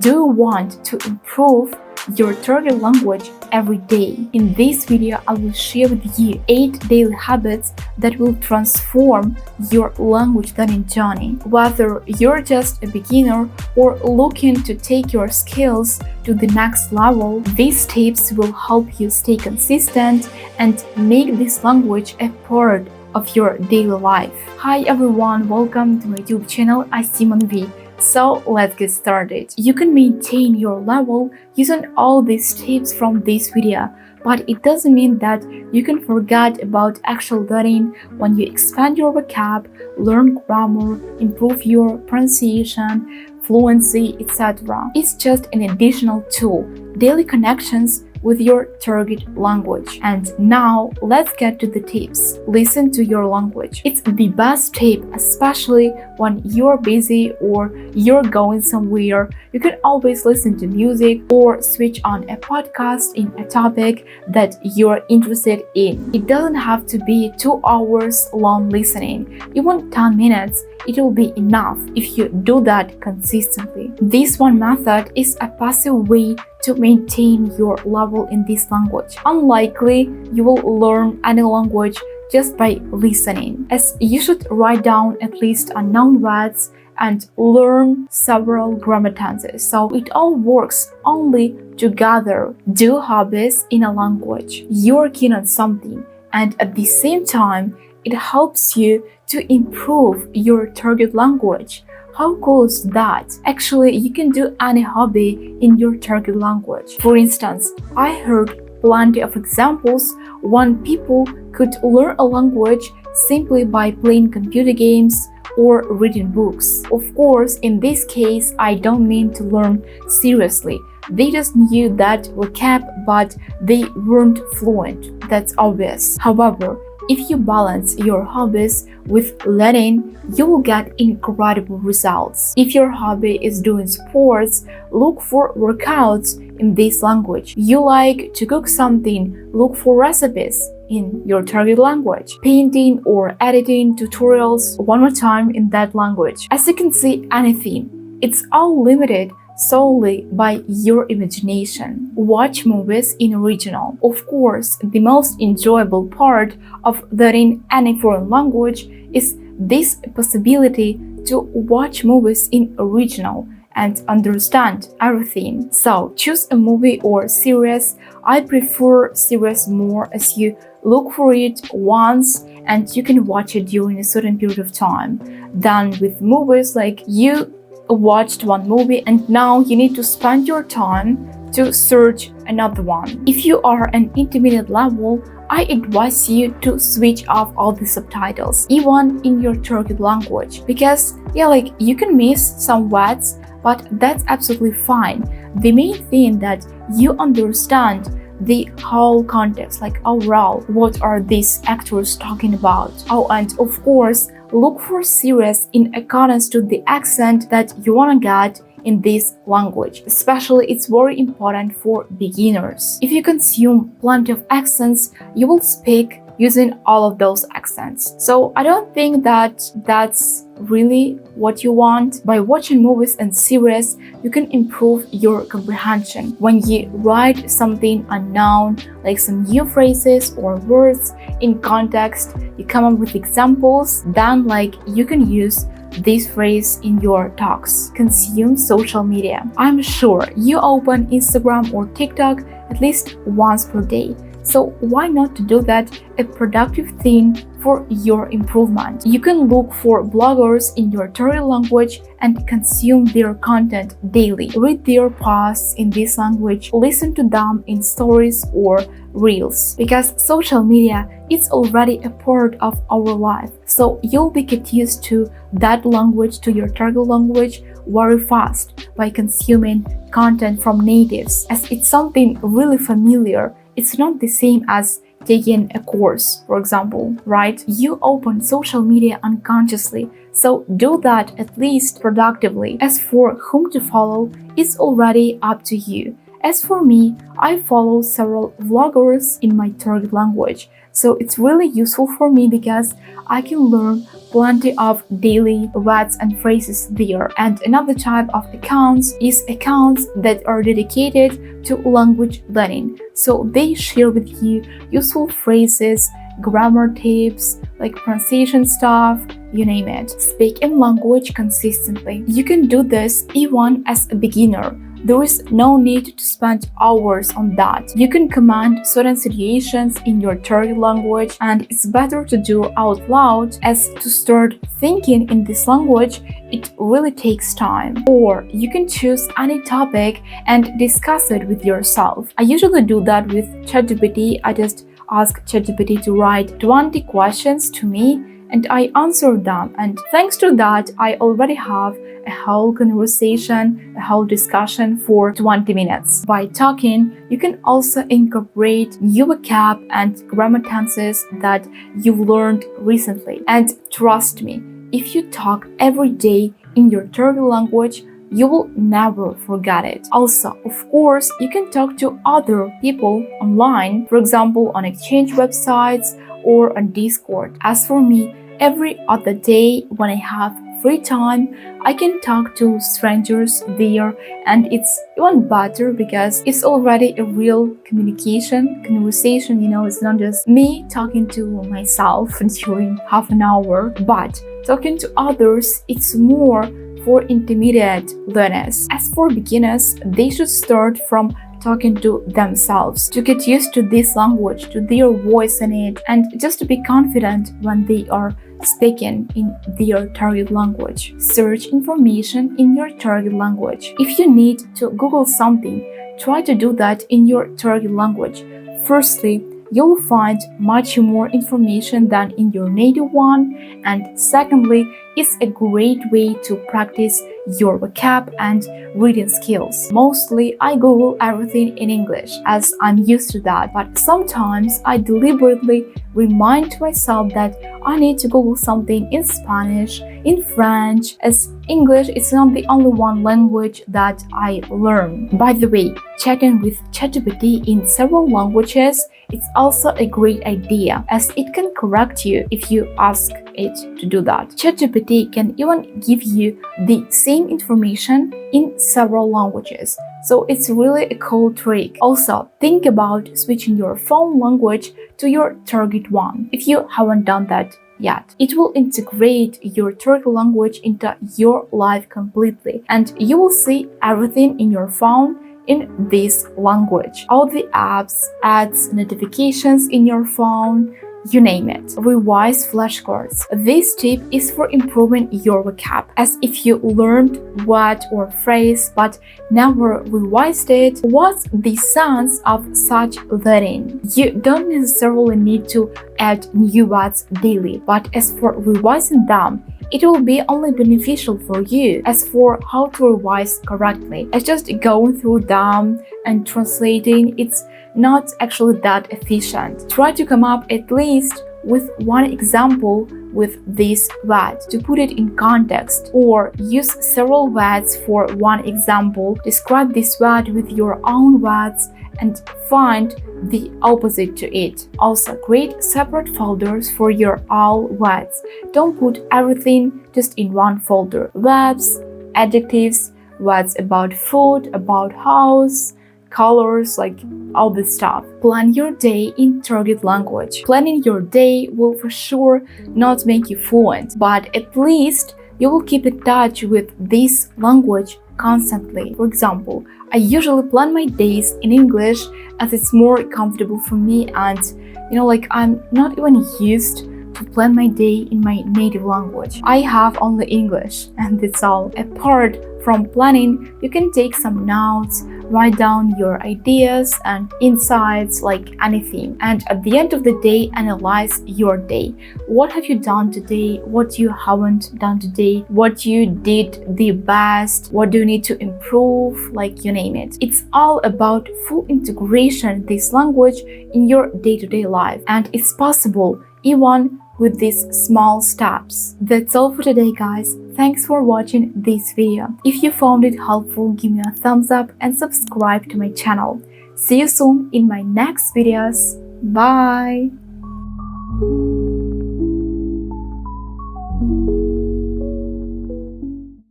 Do you want to improve your target language every day? In this video, I will share with you 8 daily habits that will transform your language learning journey. Whether you're just a beginner or looking to take your skills to the next level, these tips will help you stay consistent and make this language a part of your daily life. Hi everyone, welcome to my YouTube channel. I'm Monvie. So let's get started. You can maintain your level using all these tips from this video, but it doesn't mean that you can forget about actual learning when you expand your vocab, learn grammar, improve your pronunciation, fluency, etc. It's just an additional tool, daily connections with your target language. And now let's get to the tips. Listen to your language. It's the best tip, especially when you're busy or you're going somewhere. You can always listen to music or switch on a podcast in a topic that you're interested in. It doesn't have to be 2 hours long listening. Even 10 minutes, it will be enough if you do that consistently. This one method is a passive way to maintain your level in this language. Unlikely you will learn any language just by listening, as you should write down at least unknown words and learn several grammar tenses. So it all works only together. Do hobbies in a language. You're keen on something, and at the same time, it helps you to improve your target language. How cool is that? Actually, you can do any hobby in your target language. For instance, I heard plenty of examples when people could learn a language simply by playing computer games or reading books. Of course, in this case, I don't mean to learn seriously. They just knew that vocab, but they weren't fluent. That's obvious. However, if you balance your hobbies with learning, you will get incredible results. If your hobby is doing sports, look for workouts in this language. You like to cook something, look for recipes in your target language. Painting or editing tutorials one more time in that language. As you can see, anything. It's all limited solely by your imagination. Watch movies in original. Of course, the most enjoyable part of learning any foreign language is this possibility to watch movies in original and understand everything. So choose a movie or series. I prefer series more, as you look for it once and you can watch it during a certain period of time. Than with movies, like you watched one movie and now you need to spend your time to search another one. If you are an intermediate level, I advise you to switch off all the subtitles, even in your target language, because you can miss some words, but that's absolutely fine. The main thing that you understand the whole context, like overall, what are these actors talking about? Oh, and of course, look for series in accordance to the accent that you want to get in this language. Especially, it's very important for beginners. If you consume plenty of accents, you will speak using all of those accents. So I don't think that that's really what you want. By watching movies and series, you can improve your comprehension. When you write something unknown, like some new phrases or words in context, you come up with examples, then you can use this phrase in your talks. Consume social media. I'm sure you open Instagram or TikTok at least once per day. So why not to do that a productive thing for your improvement? You can look for bloggers in your target language and consume their content daily. Read their posts in this language, listen to them in stories or reels, because social media is already a part of our life. So you'll get used to that language, to your target language, very fast by consuming content from natives, as it's something really familiar. It's not the same as taking a course, for example, right? You open social media unconsciously, so do that at least productively. As for whom to follow, it's already up to you. As for me, I follow several vloggers in my target language, So it's really useful for me because I can learn plenty of daily words and phrases there. And another type of accounts is accounts that are dedicated to language learning. So they share with you useful phrases, grammar tips, like pronunciation stuff, you name it. Speak in language consistently. You can do this even as a beginner. There is no need to spend hours on that. You can command certain situations in your target language, and it's better to do out loud, as to start thinking in this language, it really takes time. Or you can choose any topic and discuss it with yourself. I usually do that with ChatGPT. I just ask ChatGPT to write 20 questions to me and I answer them, and thanks to that I already have a whole conversation, a whole discussion for 20 minutes. By talking, you can also incorporate new vocab and grammar tenses that you've learned recently. And trust me, if you talk every day in your target language, you will never forget it. Also, of course, you can talk to other people online, for example, on exchange websites or on Discord. As for me, every other day when I have free time, I can talk to strangers there, and it's even better because it's already a real conversation, it's not just me talking to myself during half an hour, but talking to others, it's more for intermediate learners. As for beginners, they should start from talking to themselves to get used to this language, to their voice in it, and just to be confident when they are speaking in their target language. Search information in your target language. If you need to Google something, try to do that in your target language. Firstly, you'll find much more information than in your native one, and secondly, it's a great way to practice your vocab and reading skills. Mostly, I Google everything in English as I'm used to that, but sometimes I deliberately remind myself that I need to Google something in Spanish, in French, as English is not the only one language that I learn. By the way, chatting with ChatGPT in several languages is also a great idea, as it can correct you if you ask it to do that. ChatGPT can even give you the same information in several languages, so it's really a cool trick. Also, think about switching your phone language to your target one if you haven't done that yet. It will integrate your target language into your life completely, and you will see everything in your phone in this language. All the apps, ads, notifications in your phone, you name it. Revise flashcards. This tip is for improving your vocab, as if you learned word or phrase but never revised it, what's the sense of such learning? You don't necessarily need to add new words daily, but as for revising them, it will be only beneficial for you. As for how to revise correctly, it's just going through them and translating. It's not actually that efficient. Try to come up at least with one example with this word to put it in context, or use several words for one example. Describe this word with your own words and find the opposite to it. Also, create separate folders for your all words. Don't put everything just in one folder. Verbs, adjectives, words about food, about house, colors, like all this stuff. Plan your day in target language. Planning your day will for sure not make you fluent, but at least you will keep in touch with this language constantly. For example, I usually plan my days in English as it's more comfortable for me, and I'm not even used to plan my day in my native language. I have only English, and that's all. Apart from planning, you can take some notes, write down your ideas and insights, like anything, and at the end of the day, analyze your day. What have you done today? What you haven't done today? What you did the best? What do you need to improve? Like, you name it. It's all about full integration of this language in your day-to-day life, and it's possible even with these small steps. That's all for today, guys. Thanks for watching this video. If you found it helpful, give me a thumbs up and subscribe to my channel. See you soon in my next videos. Bye! you.